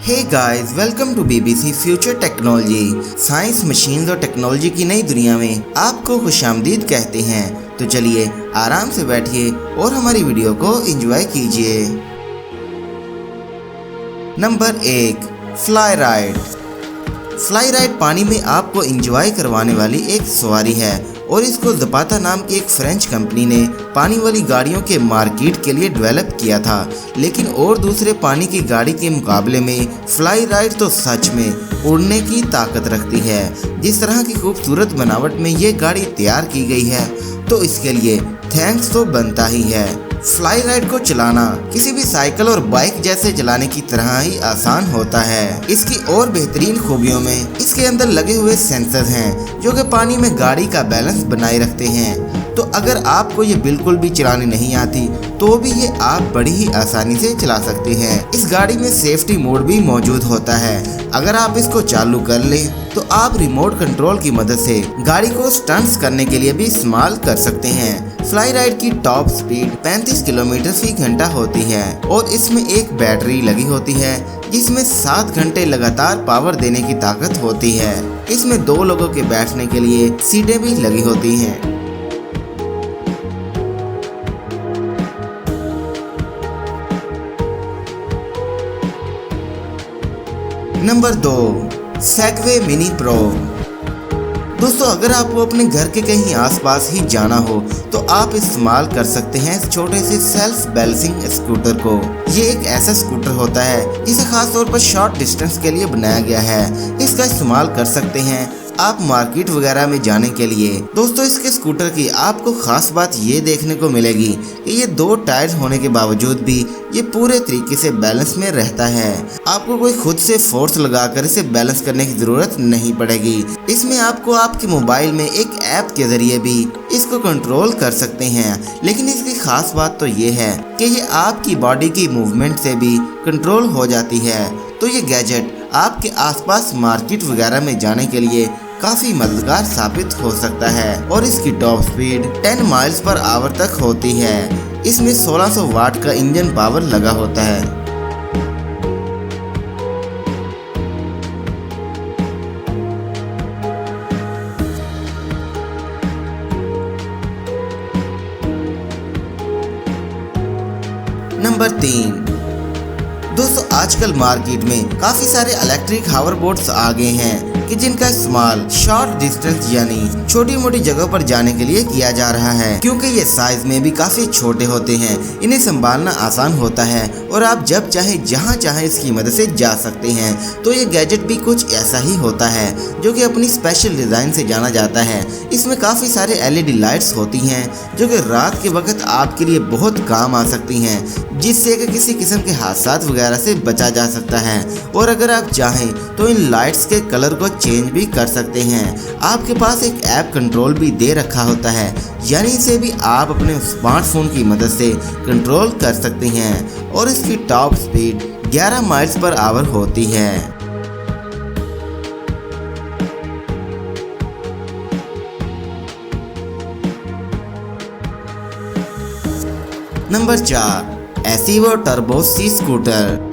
Hey guys, welcome to BBC future technology. Science, machines और technology की नई दुनिया में आपको खुशामदीद कहते हैं। तो चलिए आराम से बैठिए और हमारी वीडियो को एंजॉय कीजिए। Number 1, fly ride. Fly ride पानी में आपको एंजॉय करवाने वाली एक सवारी है और इसको ज़पाता नाम की एक फ्रेंच कंपनी ने पानी वाली गाड़ियों के मार्केट के लिए डेवलप किया था। लेकिन और दूसरे पानी की गाड़ी के मुकाबले में फ्लाई राइड तो सच में उड़ने की ताकत रखती है। जिस तरह की खूबसूरत बनावट में ये गाड़ी तैयार की गई है तो इसके लिए थैंक्स तो बनता ही है। फ्लाई राइड को चलाना किसी भी साइकिल और बाइक जैसे चलाने की तरह ही आसान होता है। इसकी और बेहतरीन खूबियों में इसके अंदर लगे हुए सेंसर हैं जो कि पानी में गाड़ी का बैलेंस बनाए रखते हैं। तो अगर आपको ये बिल्कुल भी चलानी नहीं आती तो भी ये आप बड़ी ही आसानी से चला सकते हैं। इस गाड़ी में सेफ्टी मोड भी मौजूद होता है। अगर आप इसको चालू कर लें तो आप रिमोट कंट्रोल की मदद से गाड़ी को स्टंट्स करने के लिए भी इस्तेमाल कर सकते हैं। फ्लाई राइड की टॉप स्पीड 35 किलोमीटर फी घंटा होती है और इसमें एक बैटरी लगी होती है जिसमें 7 घंटे लगातार पावर देने की ताकत होती है। इसमें 2 लोगों के बैठने के लिए सीटें भी लगी होती हैं। Number 2, Segway mini pro. दोस्तों, अगर आपको अपने घर के कहीं आसपास ही जाना हो तो आप इस्तेमाल कर सकते हैं इस छोटे से सेल्फ बैलेंसिंग स्कूटर को। ये एक ऐसा स्कूटर होता है जिसे खास तौर पर शॉर्ट डिस्टेंस के लिए बनाया गया है। इसका इस्तेमाल कर सकते हैं आप मार्केट वगैरह में जाने के लिए। दोस्तों, इसके स्कूटर की आपको खास बात ये देखने को मिलेगी कि ये 2 टायर्स होने के बावजूद भी ये पूरे तरीके से बैलेंस में रहता है। आपको कोई खुद से फोर्स लगाकर इसे बैलेंस करने की जरूरत नहीं पड़ेगी। इसमें आपको आपके मोबाइल में एक ऐप के जरिए भी इसको कंट्रोल कर सकते हैं। लेकिन इसकी खास बात तो ये है कि ये आपकी बॉडी की मूवमेंट से भी कंट्रोल हो जाती है। तो ये गैजेट आपके आसपास मार्केट वगैरह में जाने के लिए काफी मददगार साबित हो सकता है और इसकी top speed 10 miles per hour तक होती है। इसमें 1600 वाट का इंजन पावर लगा होता है। नंबर 3, दोस्तों, आजकल मार्केट में काफी सारे इलेक्ट्रिक हावर बोट्स आ गए हैं कि जिनका इस्तेमाल शॉर्ट डिस्टेंस यानी छोटी मोटी जगह पर जाने के लिए किया जा रहा है। क्योंकि ये साइज में भी काफी छोटे होते हैं, इन्हें संभालना आसान होता है और आप जब चाहे जहां चाहे इसकी मदद से जा सकते हैं। तो ये गैजेट भी कुछ ऐसा ही होता है जो कि अपनी स्पेशल डिजाइन से जाना जाता है। इसमें काफी सारे LED लाइट्स होती हैं जो कि रात के वक्त आपके लिए बहुत काम आ सकती हैं, जिससे कि किसी किस्म के हादसात वगैरह से बचा जा सकता है। और अगर आप चाहें तो इन लाइट्स के कलर को चेंज भी कर सकते हैं। आपके पास एक ऐप कंट्रोल भी दे रखा होता है, यानी इसे भी आप अपने स्मार्टफोन की मदद से कंट्रोल कर सकते हैं और इसकी top speed 11 miles per hour होती है। नंबर 4, एसिवो टर्बो सी स्कूटर।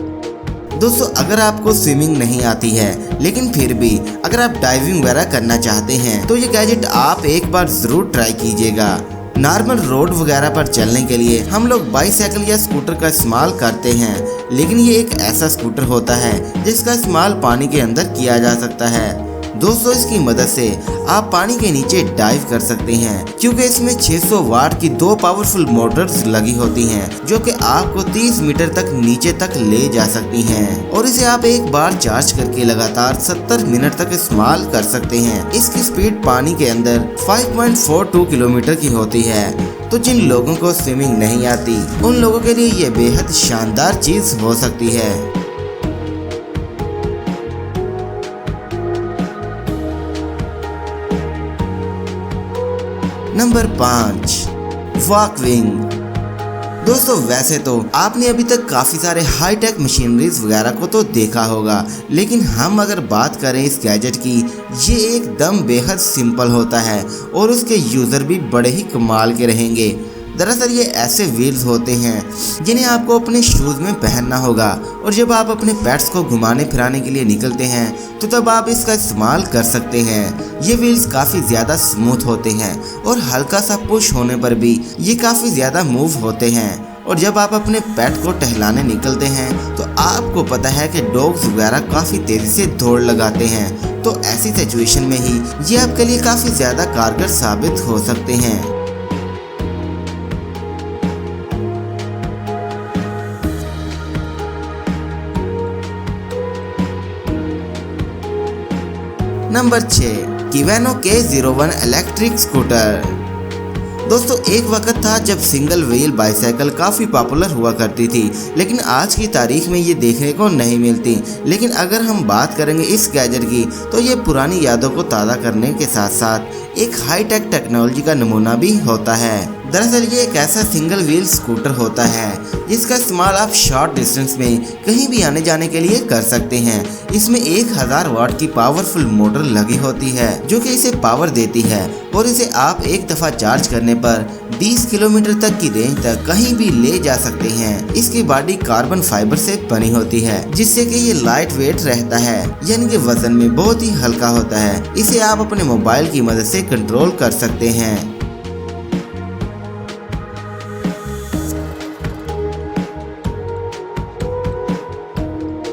दोस्तों, अगर आपको स्विमिंग नहीं आती है लेकिन फिर भी अगर आप डाइविंग वगैरह करना चाहते हैं तो ये गैजेट आप एक बार जरूर ट्राई कीजिएगा। नॉर्मल रोड वगैरह पर चलने के लिए हम लोग बाइसाइकिल या स्कूटर का इस्तेमाल करते हैं, लेकिन ये एक ऐसा स्कूटर होता है जिसका इस्तेमाल पानी के अंदर किया जा सकता है। दोस्तों, इसकी मदद से आप पानी के नीचे डाइव कर सकते हैं क्योंकि इसमें 600 वाट की 2 पावरफुल मोटर्स लगी होती हैं जो कि आपको 30 मीटर तक नीचे तक ले जा सकती हैं और इसे आप एक बार चार्ज करके लगातार 70 मिनट तक इस्तेमाल कर सकते हैं। इसकी स्पीड पानी के अंदर 5.42 किलोमीटर की होती है। तो जिन लोगों को स्विमिंग नहीं आती उन लोगों के लिए ये बेहद शानदार चीज हो सकती है। नंबर 5, वॉकविंग। दोस्तों, वैसे तो आपने अभी तक काफ़ी सारे हाईटेक मशीनरीज वगैरह को तो देखा होगा, लेकिन हम अगर बात करें इस गैजेट की, ये एकदम बेहद सिंपल होता है और उसके यूज़र भी बड़े ही कमाल के रहेंगे। दरअसल ये ऐसे व्हील्स होते हैं जिन्हें आपको अपने शूज में पहनना होगा और जब आप अपने पेट्स को घुमाने फिराने के लिए निकलते हैं तो तब आप इसका इस्तेमाल कर सकते हैं। ये व्हील्स काफ़ी ज़्यादा स्मूथ होते हैं और हल्का सा पुश होने पर भी ये काफ़ी ज़्यादा मूव होते हैं। और जब आप अपने पेट को टहलाने निकलते हैं तो आपको पता है कि डॉग्स वगैरह काफ़ी तेज़ी से दौड़ लगाते हैं, तो ऐसी सिचुएशन में ही ये आपके लिए काफ़ी ज़्यादा कारगर साबित हो सकते हैं। Number 6, कीवेनो K01 electric scooter. दोस्तों एक वक्त था जब सिंगल व्हील बाइसाइकिल काफ़ी पॉपुलर हुआ करती थी, लेकिन आज की तारीख में ये देखने को नहीं मिलती। लेकिन अगर हम बात करेंगे इस गैजेट की तो ये पुरानी यादों को ताज़ा करने के साथ साथ एक हाईटेक टेक्नोलॉजी का नमूना भी होता है। दरअसल ये एक ऐसा सिंगल व्हील स्कूटर होता है जिसका इस्तेमाल आप शॉर्ट डिस्टेंस में कहीं भी आने जाने के लिए कर सकते हैं। इसमें 1000 वाट की पावरफुल मोटर लगी होती है जो कि इसे पावर देती है और इसे आप एक दफ़ा चार्ज करने पर 20 किलोमीटर तक की रेंज तक कहीं भी ले जा सकते हैं। इसकी बॉडी कार्बन फाइबर से बनी होती है जिससे कि ये लाइट वेट रहता है, यानी कि वजन में बहुत ही हल्का होता है। इसे आप अपने मोबाइल की मदद से कंट्रोल कर सकते हैं।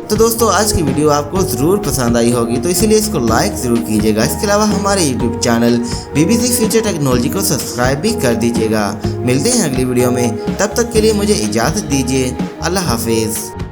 तो दोस्तों आज की वीडियो आपको ज़रूर पसंद आई होगी, तो इसीलिए इसको लाइक ज़रूर कीजिएगा। इसके अलावा हमारे YouTube channel BBC future technology को सब्सक्राइब भी कर दीजिएगा। मिलते हैं अगली वीडियो में, तब तक के लिए मुझे इजाज़त दीजिए। अल्लाह हाफिज़।